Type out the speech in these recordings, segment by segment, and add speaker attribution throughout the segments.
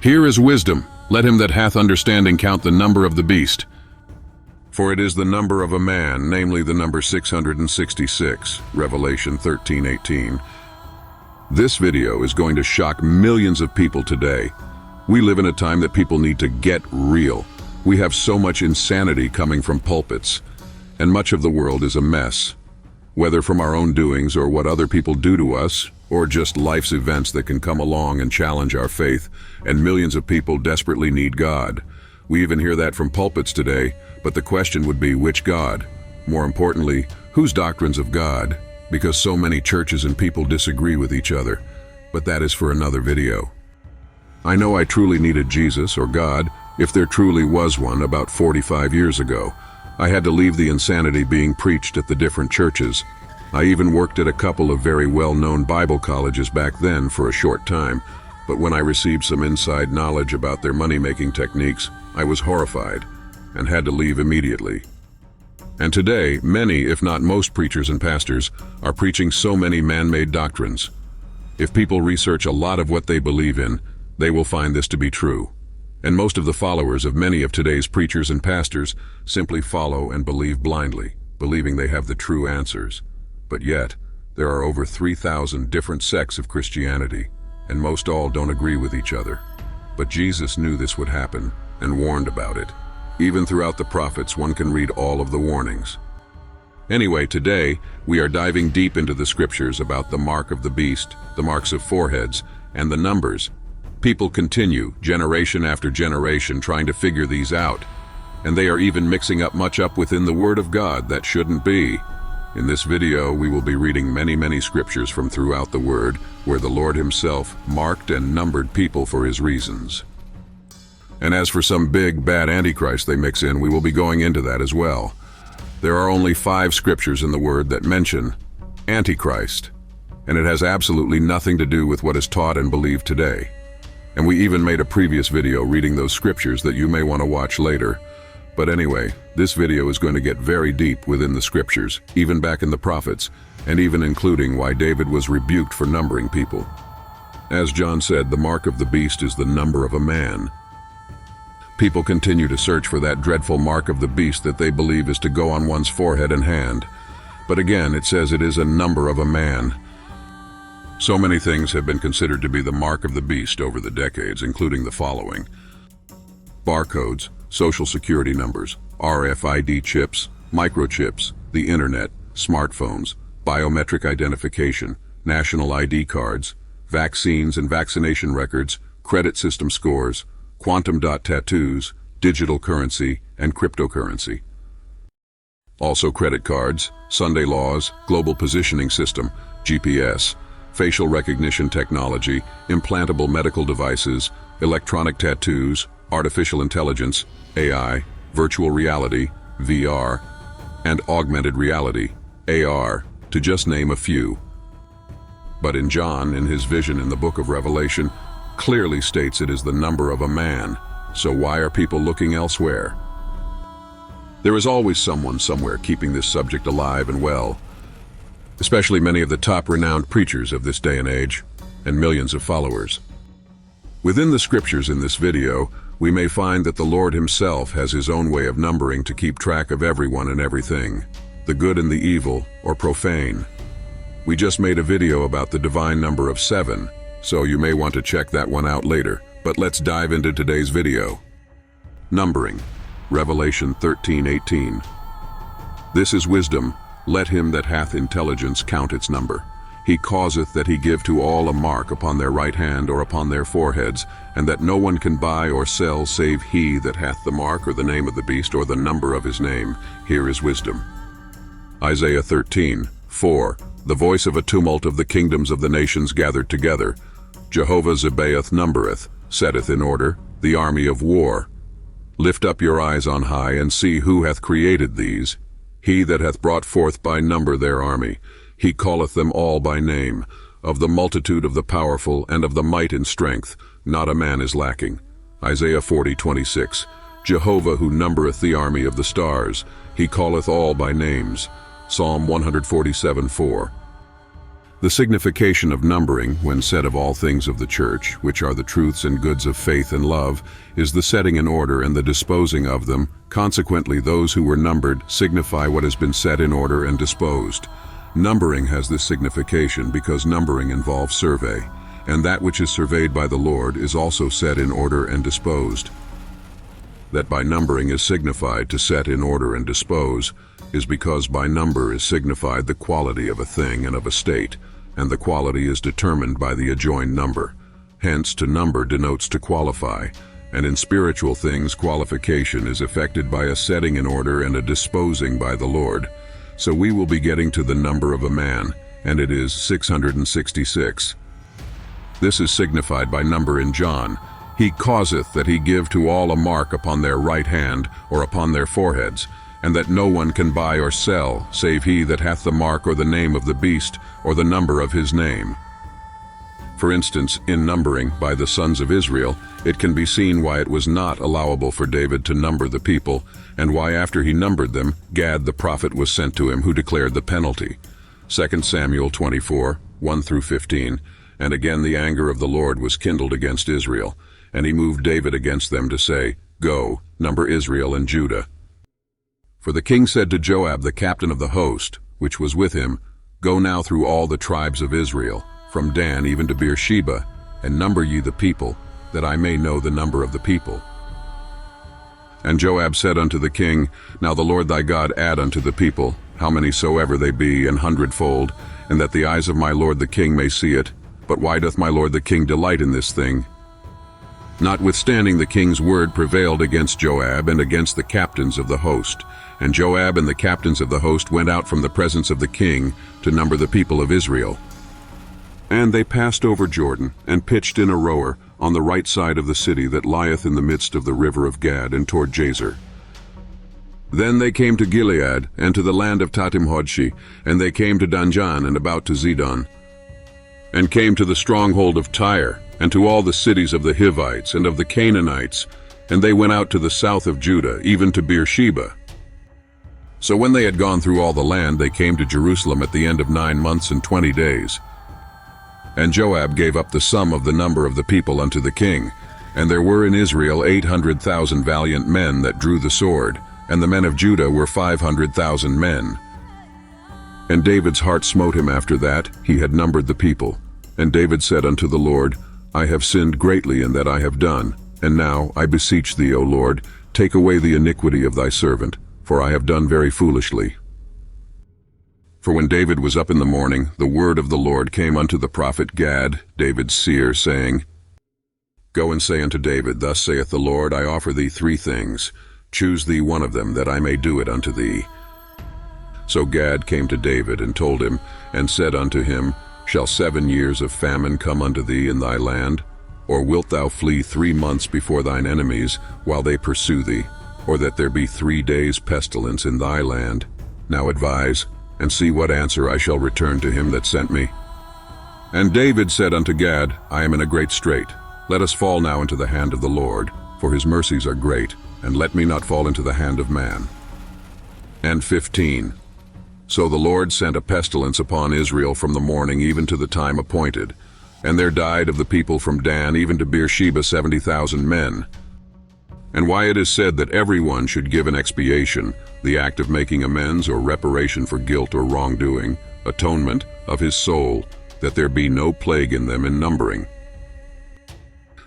Speaker 1: Here is wisdom. Let him that hath understanding count the number of the beast. For it is the number of a man, namely the number 666, Revelation 13:18. This video is going to shock millions of people today. We live in a time that people need to get real. We have so much insanity coming from pulpits, and much of the world is a mess. Whether from our own doings or what other people do to us, or just life's events that can come along and challenge our faith, and millions of people desperately need God. We even hear that from pulpits today, but the question would be, which God? More importantly, whose doctrines of God? Because so many churches and people disagree with each other. But that is for another video. I know I truly needed Jesus, or God, if there truly was one, about 45 years ago. I had to leave the insanity being preached at the different churches. I even worked at a couple of very well-known Bible colleges back then for a short time, but when I received some inside knowledge about their money-making techniques, I was horrified and had to leave immediately. And today, many, if not most preachers and pastors, are preaching so many man-made doctrines. If people research a lot of what they believe in, they will find this to be true. And most of the followers of many of today's preachers and pastors simply follow and believe blindly, believing they have the true answers. But yet, there are over 3,000 different sects of Christianity, and most all don't agree with each other. But Jesus knew this would happen and warned about it. Even throughout the prophets, one can read all of the warnings. Anyway, today, we are diving deep into the scriptures about the mark of the beast, the marks of foreheads, and the numbers. People continue, generation after generation, trying to figure these out. And they are even mixing up much within the Word of God that shouldn't be. In this video, we will be reading many scriptures from throughout the Word, where the Lord Himself marked and numbered people for His reasons. And as for some big, bad Antichrist they mix in, we will be going into that as well. There are only 5 scriptures in the Word that mention Antichrist, and it has absolutely nothing to do with what is taught and believed today. And we even made a previous video reading those scriptures that you may want to watch later. But anyway, this video is going to get very deep within the scriptures, even back in the prophets, and even including why David was rebuked for numbering people. As John said, the mark of the beast is the number of a man. People continue to search for that dreadful mark of the beast that they believe is to go on one's forehead and hand. But again, it says it is a number of a man. So many things have been considered to be the mark of the beast over the decades, including the following: barcodes, social security numbers, RFID chips, microchips, the internet, smartphones, biometric identification, national ID cards, vaccines and vaccination records, credit system scores, quantum dot tattoos, digital currency, and cryptocurrency. Also credit cards, Sunday laws, global positioning system, GPS, facial recognition technology, implantable medical devices, electronic tattoos, artificial intelligence, AI, virtual reality, VR, and augmented reality, AR, to just name a few. But in John, in his vision in the book of Revelation, clearly states it is the number of a man. So why are people looking elsewhere? There is always someone somewhere keeping this subject alive and well, especially many of the top renowned preachers of this day and age, and millions of followers. Within the scriptures in this video, we may find that the Lord Himself has His own way of numbering to keep track of everyone and everything, the good and the evil, or profane. We just made a video about the divine number of 7, so you may want to check that one out later, but let's dive into today's video. Numbering, Revelation 13:18. This is wisdom. Let him that hath intelligence count its number. He causeth that he give to all a mark upon their right hand or upon their foreheads, and that no one can buy or sell save he that hath the mark or the name of the beast or the number of his name. Here is wisdom. Isaiah 13:4. The voice of a tumult of the kingdoms of the nations gathered together. Jehovah Zebaoth numbereth, setteth in order, the army of war. Lift up your eyes on high, and see who hath created these. He that hath brought forth by number their army. He calleth them all by name. Of the multitude of the powerful, and of the might and strength, not a man is lacking. Isaiah 40:26. Jehovah who numbereth the army of the stars. He calleth all by names. Psalm 147:4. The signification of numbering, when said of all things of the church, which are the truths and goods of faith and love, is the setting in order and the disposing of them. Consequently, those who were numbered signify what has been set in order and disposed. Numbering has this signification because numbering involves survey, and that which is surveyed by the Lord is also set in order and disposed. That by numbering is signified to set in order and dispose is because by number is signified the quality of a thing and of a state, and the quality is determined by the adjoined number. Hence, to number denotes to qualify, and in spiritual things qualification is effected by a setting in order and a disposing by the Lord. So we will be getting to the number of a man, and it is 666. This is signified by number in John. He causeth that he give to all a mark upon their right hand or upon their foreheads, and that no one can buy or sell, save he that hath the mark or the name of the beast, or the number of his name. For instance, in numbering by the sons of Israel, it can be seen why it was not allowable for David to number the people, and why after he numbered them, Gad the prophet was sent to him, who declared the penalty. 2 Samuel 24, 1-15. And again the anger of the Lord was kindled against Israel, and he moved David against them to say, Go, number Israel and Judah. For the king said to Joab the captain of the host, which was with him, Go now through all the tribes of Israel, from Dan even to Beersheba, and number ye the people, that I may know the number of the people. And Joab said unto the king, Now the Lord thy God add unto the people, how many soever they be, 100-fold, and that the eyes of my lord the king may see it. But why doth my lord the king delight in this thing? Notwithstanding, the king's word prevailed against Joab and against the captains of the host. And Joab and the captains of the host went out from the presence of the king to number the people of Israel. And they passed over Jordan, and pitched in a rower on the right side of the city that lieth in the midst of the river of Gad, and toward Jazer. Then they came to Gilead, and to the land of Tatimhodshi, and they came to Danjan, and about to Zidon, and came to the stronghold of Tyre, and to all the cities of the Hivites and of the Canaanites, and they went out to the south of Judah, even to Beersheba. So when they had gone through all the land, they came to Jerusalem at the end of 9 months and 20 days. And Joab gave up the sum of the number of the people unto the king. And there were in Israel 800,000 valiant men that drew the sword, and the men of Judah were 500,000 men. And David's heart smote him after that he had numbered the people. And David said unto the Lord, I have sinned greatly in that I have done, and now, I beseech thee, O Lord, take away the iniquity of thy servant, for I have done very foolishly. For when David was up in the morning, the word of the Lord came unto the prophet Gad, David's seer, saying, Go and say unto David, Thus saith the Lord, I offer thee 3 things. Choose thee one of them, that I may do it unto thee. So Gad came to David, and told him, and said unto him, Shall 7 years of famine come unto thee in thy land? Or wilt thou flee 3 months before thine enemies, while they pursue thee? Or that there be 3 days' pestilence in thy land? Now advise, and see what answer I shall return to him that sent me. And David said unto Gad, I am in a great strait. Let us fall now into the hand of the Lord, for his mercies are great, and let me not fall into the hand of man. And 15. So the Lord sent a pestilence upon Israel from the morning even to the time appointed, and there died of the people from Dan even to Beersheba 70,000 men. And why it is said that every one should give an expiation, the act of making amends or reparation for guilt or wrongdoing, atonement of his soul, that there be no plague in them in numbering.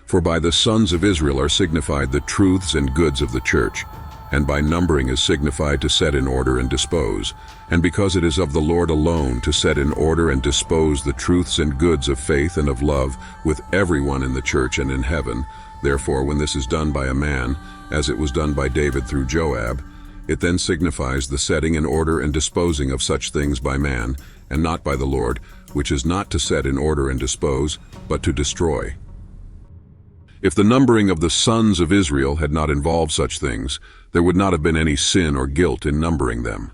Speaker 1: For by the sons of Israel are signified the truths and goods of the church, and by numbering is signified to set in order and dispose, and because it is of the Lord alone to set in order and dispose the truths and goods of faith and of love with everyone in the church and in heaven. Therefore, when this is done by a man, as it was done by David through Joab, it then signifies the setting in order and disposing of such things by man, and not by the Lord, which is not to set in order and dispose, but to destroy. If the numbering of the sons of Israel had not involved such things, there would not have been any sin or guilt in numbering them.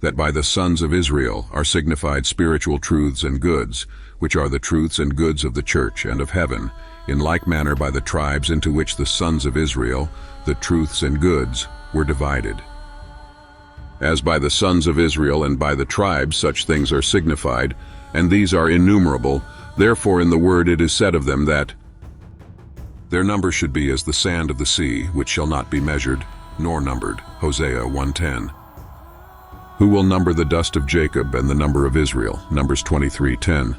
Speaker 1: That by the sons of Israel are signified spiritual truths and goods, which are the truths and goods of the church and of heaven, in like manner by the tribes into which the sons of Israel, the truths and goods, were divided. As by the sons of Israel and by the tribes such things are signified, and these are innumerable, therefore in the word it is said of them that their number should be as the sand of the sea, which shall not be measured, nor numbered. Hosea 1:10. Who will number the dust of Jacob and the number of Israel? Numbers 23:10.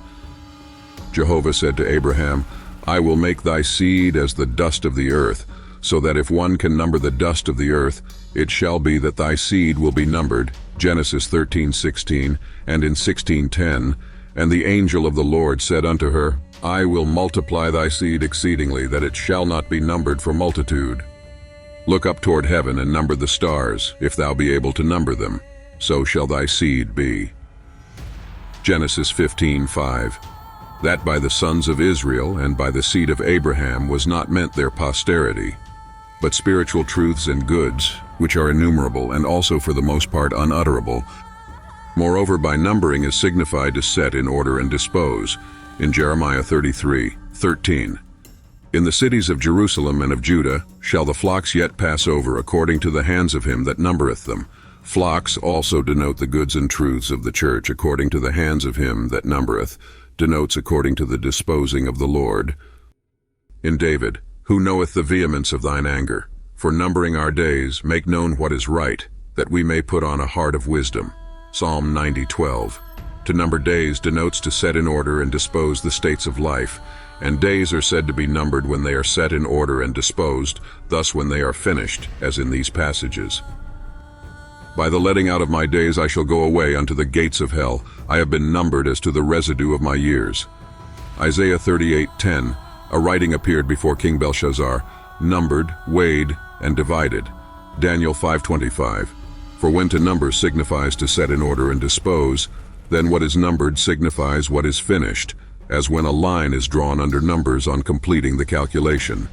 Speaker 1: Jehovah said to Abraham, I will make thy seed as the dust of the earth, so that if one can number the dust of the earth, it shall be that thy seed will be numbered. Genesis 13:16, and in 16:10, and the angel of the Lord said unto her, I will multiply thy seed exceedingly, that it shall not be numbered for multitude. Look up toward heaven and number the stars, if thou be able to number them. So shall thy seed be. Genesis 15:5. That by the sons of Israel and by the seed of Abraham was not meant their posterity, but spiritual truths and goods, which are innumerable and also for the most part unutterable. Moreover, by numbering is signified to set in order and dispose, in Jeremiah 33:13. In the cities of Jerusalem and of Judah shall the flocks yet pass over according to the hands of him that numbereth them. Flocks also denote the goods and truths of the church according to the hands of him that numbereth, denotes according to the disposing of the Lord. In David, who knoweth the vehemence of thine anger, for numbering our days, make known what is right, that we may put on a heart of wisdom. Psalm 90:12. To number days denotes to set in order and dispose the states of life, and days are said to be numbered when they are set in order and disposed, thus when they are finished, as in these passages. By the letting out of my days I shall go away unto the gates of hell. I have been numbered as to the residue of my years. Isaiah 38:10. A writing appeared before King Belshazzar, numbered, weighed, and divided. Daniel 5:25. For when to number signifies to set in order and dispose, then what is numbered signifies what is finished, as when a line is drawn under numbers on completing the calculation.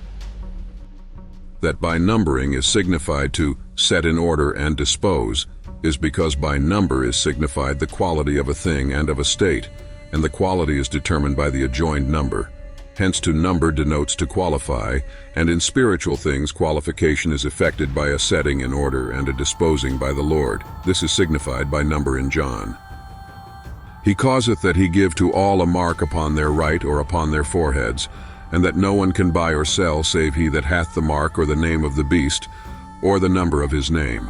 Speaker 1: That by numbering is signified to set in order and dispose is because by number is signified the quality of a thing and of a state, and the quality is determined by the adjoined number. Hence to number denotes to qualify, and in spiritual things qualification is effected by a setting in order and a disposing by the Lord. This is signified by number in John. He causeth that he give to all a mark upon their right or upon their foreheads, and that no one can buy or sell save he that hath the mark or the name of the beast, or the number of his name.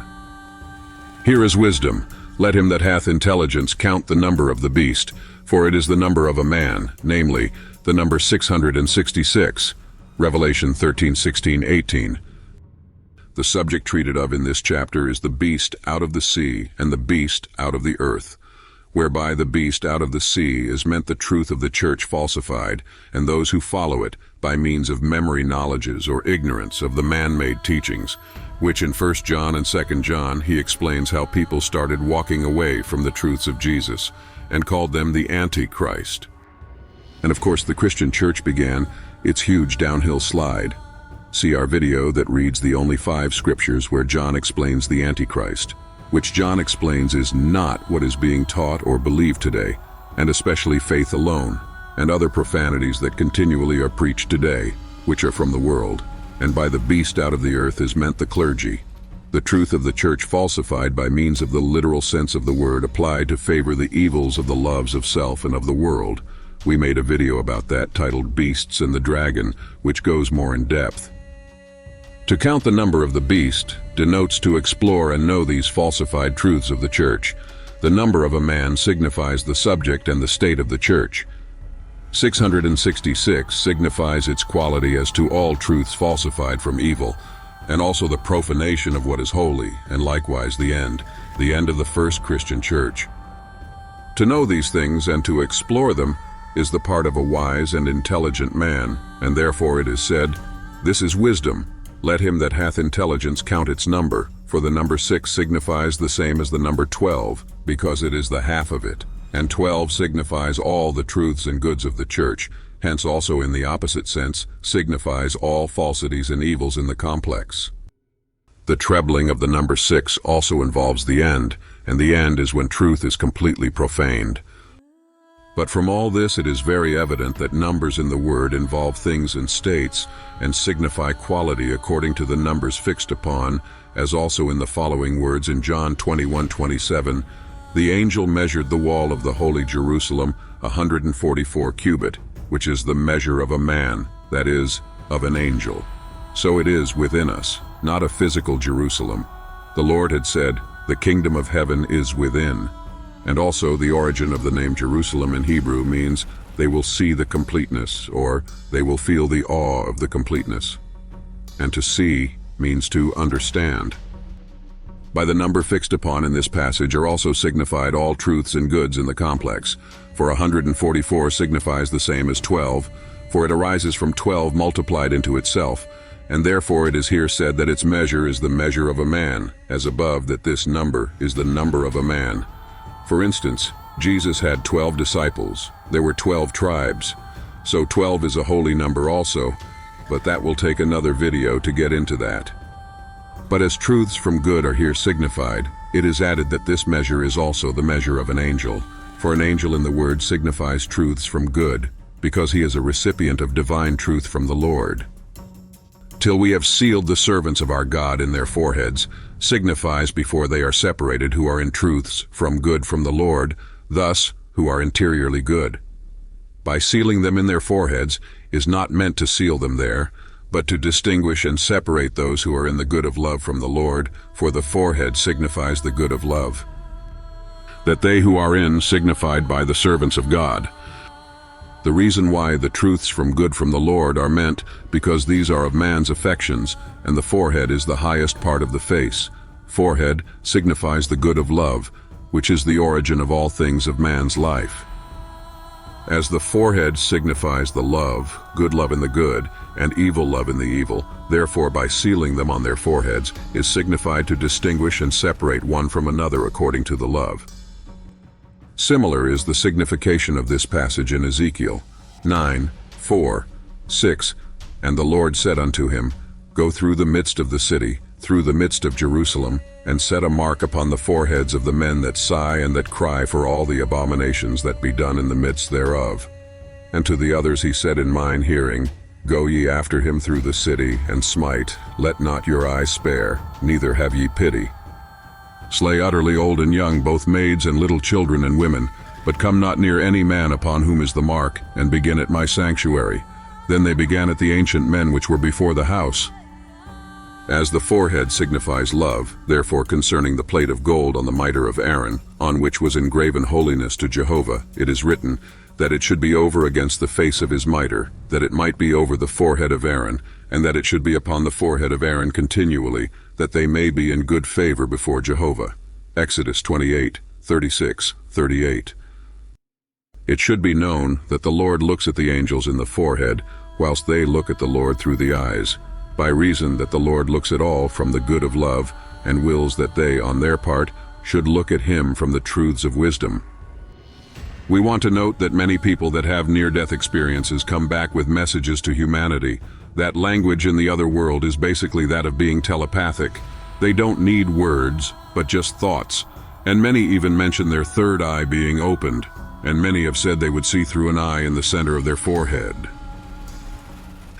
Speaker 1: Here is wisdom. Let him that hath intelligence count the number of the beast, for it is the number of a man, namely, the number 666. Revelation 13:16-18. The subject treated of in this chapter is the beast out of the sea and the beast out of the earth, whereby the beast out of the sea is meant the truth of the church falsified, and those who follow it by means of memory knowledges or ignorance of the man-made teachings, which in 1 John and 2 John he explains how people started walking away from the truths of Jesus and called them the Antichrist. And of course the Christian church began its huge downhill slide. See our video that reads the only 5 scriptures where John explains the Antichrist, which John explains is not what is being taught or believed today, and especially faith alone, and other profanities that continually are preached today, which are from the world. And by the beast out of the earth is meant the clergy, the truth of the church falsified by means of the literal sense of the word applied to favor the evils of the loves of self and of the world. We made a video about that titled Beasts and the Dragon, which goes more in depth. To count the number of the beast denotes to explore and know these falsified truths of the church. The number of a man signifies the subject and the state of the church. 666 signifies its quality as to all truths falsified from evil, and also the profanation of what is holy, and likewise the end of the first Christian church. To know these things and to explore them is the part of a wise and intelligent man, and therefore it is said, "This is wisdom. Let him that hath intelligence count its number, for the number 6 signifies the same as the number 12, because it is the half of it, and 12 signifies all the truths and goods of the church, hence also in the opposite sense signifies all falsities and evils in the complex." The trebling of the number 6 also involves the end, and the end is when truth is completely profaned. But from all this it is very evident that numbers in the word involve things and states, and signify quality according to the numbers fixed upon, as also in the following words in John 21:27, "The angel measured the wall of the holy Jerusalem 144 cubit, which is the measure of a man, that is, of an angel." So it is within us, not a physical Jerusalem. The Lord had said, "The kingdom of heaven is within." And also the origin of the name Jerusalem in Hebrew means they will see the completeness, or they will feel the awe of the completeness. And to see means to understand. By the number fixed upon in this passage are also signified all truths and goods in the complex. For 144 signifies the same as 12, for it arises from 12 multiplied into itself, and therefore it is here said that its measure is the measure of a man, as above that this number is the number of a man. For instance, Jesus had 12 disciples. There were 12 tribes. So 12 is a holy number also, but that will take another video to get into that. But as truths from good are here signified, it is added that this measure is also the measure of an angel. For an angel in the word signifies truths from good, because he is a recipient of divine truth from the Lord. "Till we have sealed the servants of our God in their foreheads," signifies before they are separated who are in truths from good from the Lord, thus who are interiorly good. By sealing them in their foreheads is not meant to seal them there, but to distinguish and separate those who are in the good of love from the Lord, for the forehead signifies the good of love. That they who are in signified by the servants of God. The reason why the truths from good from the Lord are meant because these are of man's affections, and the forehead is the highest part of the face. Forehead signifies the good of love, which is the origin of all things of man's life. As the forehead signifies the love, good love in the good, and evil love in the evil, therefore by sealing them on their foreheads is signified to distinguish and separate one from another according to the love. Similar is the signification of this passage in Ezekiel 9:4-6, "And the Lord said unto him, Go through the midst of the city, through the midst of Jerusalem, and set a mark upon the foreheads of the men that sigh and that cry for all the abominations that be done in the midst thereof. And to the others he said in mine hearing, Go ye after him through the city, and smite, let not your eye spare, neither have ye pity. Slay utterly old and young, both maids and little children and women, but come not near any man upon whom is the mark, and begin at my sanctuary. Then they began at the ancient men which were before the house. As the forehead signifies love, therefore concerning the plate of gold on the mitre of Aaron, on which was engraven holiness to Jehovah, it is written, that it should be over against the face of his mitre, that it might be over the forehead of Aaron, and that it should be upon the forehead of Aaron continually, that they may be in good favor before Jehovah. Exodus 28:36-38. It should be known that the Lord looks at the angels in the forehead, whilst they look at the Lord through the eyes, by reason that the Lord looks at all from the good of love, and wills that they, on their part, should look at him from the truths of wisdom. We want to note that many people that have near-death experiences come back with messages to humanity. That language in the other world is basically that of being telepathic. They don't need words, but just thoughts. And many even mention their third eye being opened, and many have said they would see through an eye in the center of their forehead.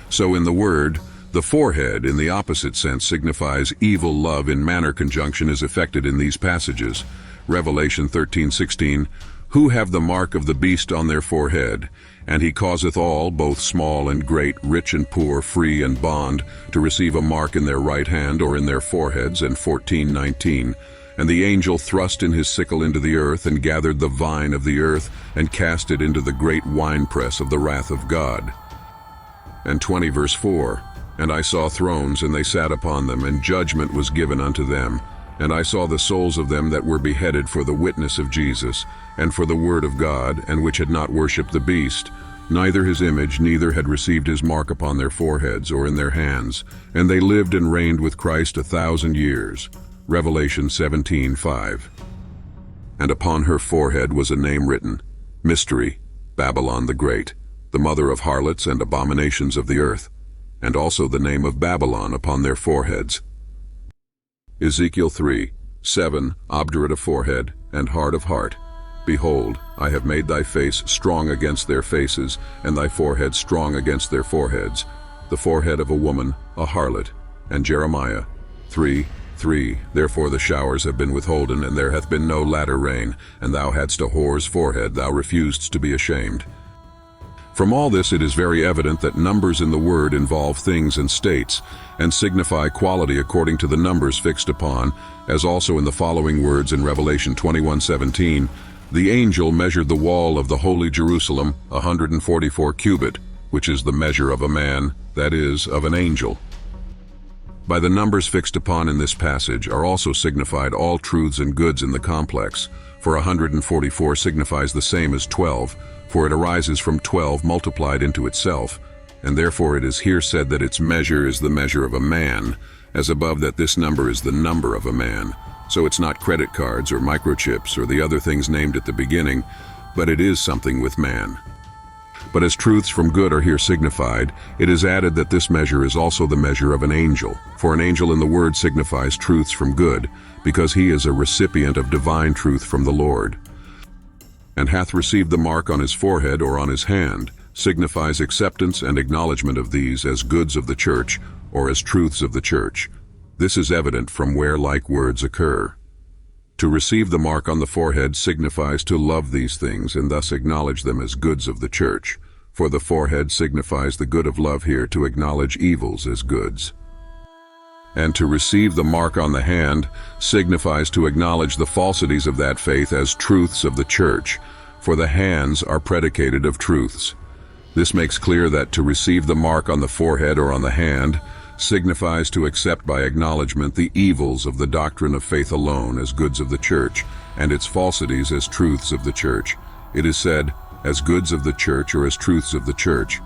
Speaker 1: So in the word, the forehead in the opposite sense signifies evil love in manner conjunction is affected in these passages. Revelation 13:16, Who have the mark of the beast on their forehead, and he causeth all, both small and great, rich and poor, free and bond, to receive a mark in their right hand or in their foreheads, and 14:19, And the angel thrust in his sickle into the earth, and gathered the vine of the earth, and cast it into the great winepress of the wrath of God. And 20 verse 4, And I saw thrones, and they sat upon them, and judgment was given unto them. And I saw the souls of them that were beheaded for the witness of Jesus, and for the word of God, and which had not worshipped the beast, neither his image, neither had received his mark upon their foreheads or in their hands. And they lived and reigned with Christ 1,000 years. Revelation 17:5. And upon her forehead was a name written, Mystery, Babylon the Great, the mother of harlots and abominations of the earth, and also the name of Babylon upon their foreheads. Ezekiel 3:7, Obdurate of forehead and hard of heart. Behold, I have made thy face strong against their faces, and thy forehead strong against their foreheads, the forehead of a woman, a harlot. And Jeremiah 3:3. Therefore the showers have been withholden, and there hath been no latter rain, and thou hadst a whore's forehead, thou refusedst to be ashamed. From all this it is very evident that numbers in the word involve things and states, and signify quality according to the numbers fixed upon, as also in the following words in Revelation 21:17, the angel measured the wall of the holy Jerusalem 144 cubit, which is the measure of a man, that is, of an angel. By the numbers fixed upon in this passage are also signified all truths and goods in the complex, for 144 signifies the same as 12, for it arises from 12 multiplied into itself, and therefore it is here said that its measure is the measure of a man, as above that this number is the number of a man. So it's not credit cards or microchips or the other things named at the beginning, but it is something with man. But as truths from good are here signified, it is added that this measure is also the measure of an angel, for an angel in the word signifies truths from good, because he is a recipient of divine truth from the Lord. And hath received the mark on his forehead or on his hand, signifies acceptance and acknowledgement of these as goods of the church, or as truths of the church. This is evident from where like words occur. To receive the mark on the forehead signifies to love these things and thus acknowledge them as goods of the church, for the forehead signifies the good of love here to acknowledge evils as goods. And to receive the mark on the hand signifies to acknowledge the falsities of that faith as truths of the church, for the hands are predicated of truths. This makes clear that to receive the mark on the forehead or on the hand signifies to accept by acknowledgement the evils of the doctrine of faith alone as goods of the church, and its falsities as truths of the church. It is said, as goods of the church or as truths of the church,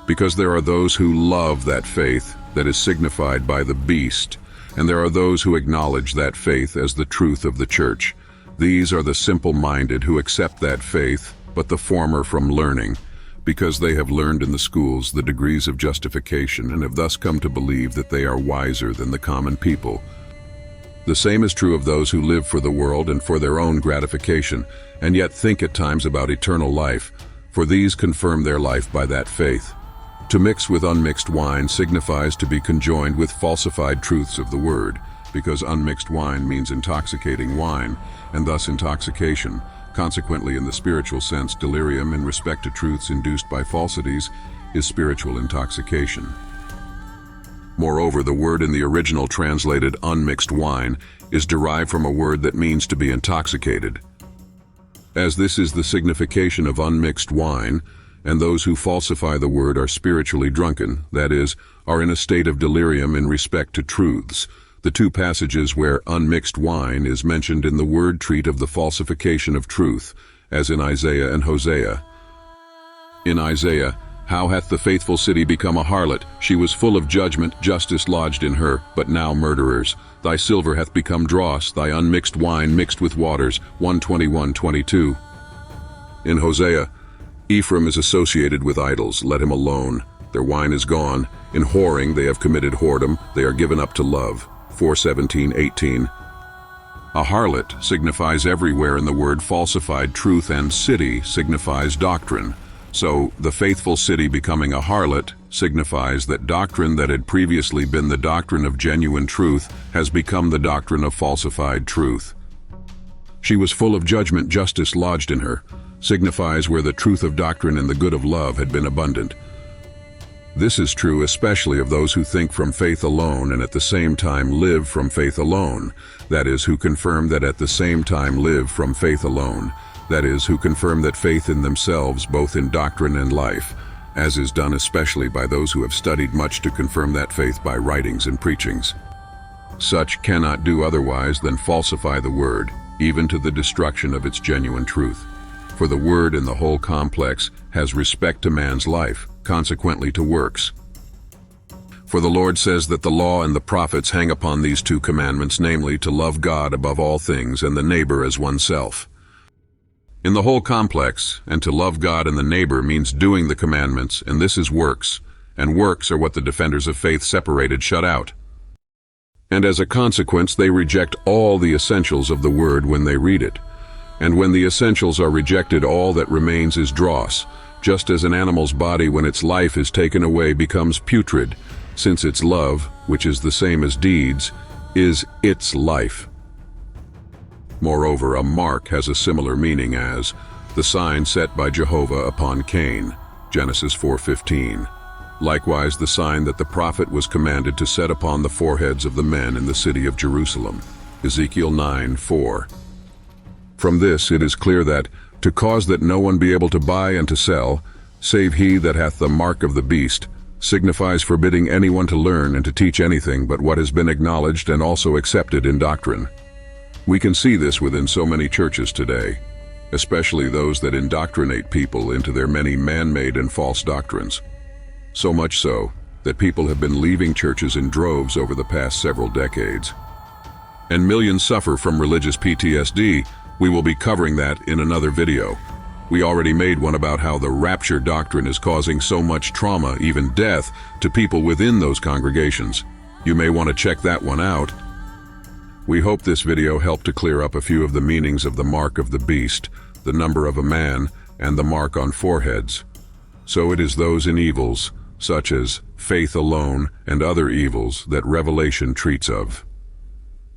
Speaker 1: because there are those who love that faith that is signified by the beast, and there are those who acknowledge that faith as the truth of the church. These are the simple-minded who accept that faith, but the former from learning, because they have learned in the schools the degrees of justification and have thus come to believe that they are wiser than the common people. The same is true of those who live for the world and for their own gratification, and yet think at times about eternal life, for these confirm their life by that faith. To mix with unmixed wine signifies to be conjoined with falsified truths of the word, because unmixed wine means intoxicating wine, and thus intoxication. Consequently, in the spiritual sense, delirium in respect to truths induced by falsities is spiritual intoxication. Moreover, the word in the original translated unmixed wine is derived from a word that means to be intoxicated. As this is the signification of unmixed wine, and those who falsify the word are spiritually drunken, that is, are in a state of delirium in respect to truths. The two passages where unmixed wine is mentioned in the word treat of the falsification of truth, as in Isaiah and Hosea. In Isaiah, how hath the faithful city become a harlot? She was full of judgment, justice lodged in her, but now murderers. Thy silver hath become dross, thy unmixed wine mixed with waters. 1:21-22. In Hosea, Ephraim is associated with idols, let him alone. Their wine is gone. In whoring they have committed whoredom, they are given up to love. 4:17-18. A harlot signifies everywhere in the word falsified truth, and city signifies doctrine. So, the faithful city becoming a harlot signifies that doctrine that had previously been the doctrine of genuine truth has become the doctrine of falsified truth. She was full of judgment, justice lodged in her, signifies where the truth of doctrine and the good of love had been abundant. This is true especially of those who think from faith alone and at the same time live from faith alone, that is, who confirm that at the same time live from faith alone, that is, who confirm that faith in themselves both in doctrine and life, as is done especially by those who have studied much to confirm that faith by writings and preachings. Such cannot do otherwise than falsify the word, even to the destruction of its genuine truth. For the word in the whole complex has respect to man's life, consequently to works. For the Lord says that the law and the prophets hang upon these two commandments, namely, to love God above all things and the neighbor as oneself. In the whole complex, and to love God and the neighbor means doing the commandments, and this is works, and works are what the defenders of faith separated shut out. And as a consequence, they reject all the essentials of the word when they read it. And when the essentials are rejected, all that remains is dross, just as an animal's body when its life is taken away becomes putrid, since its love, which is the same as deeds, is its life. Moreover, a mark has a similar meaning as the sign set by Jehovah upon Cain, Genesis 4:15. Likewise, the sign that the prophet was commanded to set upon the foreheads of the men in the city of Jerusalem, Ezekiel 9:4. From this it is clear that, to cause that no one be able to buy and to sell, save he that hath the mark of the beast, signifies forbidding anyone to learn and to teach anything but what has been acknowledged and also accepted in doctrine. We can see this within so many churches today, especially those that indoctrinate people into their many man-made and false doctrines. So much so that people have been leaving churches in droves over the past several decades. And millions suffer from religious PTSD. We will be covering that in another video. We already made one about how the rapture doctrine is causing so much trauma, even death, to people within those congregations. You may want to check that one out. We hope this video helped to clear up a few of the meanings of the mark of the beast, the number of a man, and the mark on foreheads. So it is those in evils, such as faith alone and other evils, that Revelation treats of.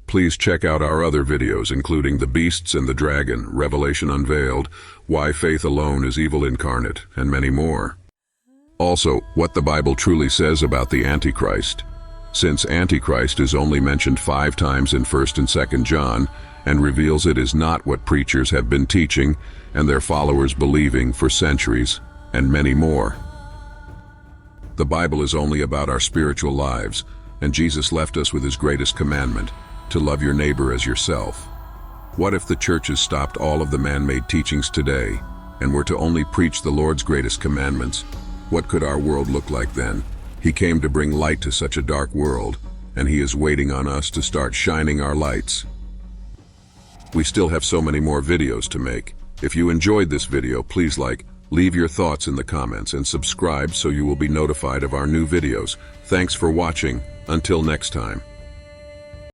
Speaker 1: Please check out our other videos, including the beasts and the dragon, Revelation Unveiled, why faith alone is evil incarnate, and many more. Also, what the Bible truly says about the Antichrist. Since Antichrist is only mentioned 5 times in 1st and 2nd John, and reveals it is not what preachers have been teaching and their followers believing for centuries, and many more. The Bible is only about our spiritual lives, and Jesus left us with his greatest commandment, to love your neighbor as yourself. What if the churches stopped all of the man-made teachings today, and were to only preach the Lord's greatest commandments? What could our world look like then? He came to bring light to such a dark world, and he is waiting on us to start shining our lights. We still have so many more videos to make. If you enjoyed this video, please leave your thoughts in the comments, and subscribe so you will be notified of our new videos. Thanks for watching. Until next time.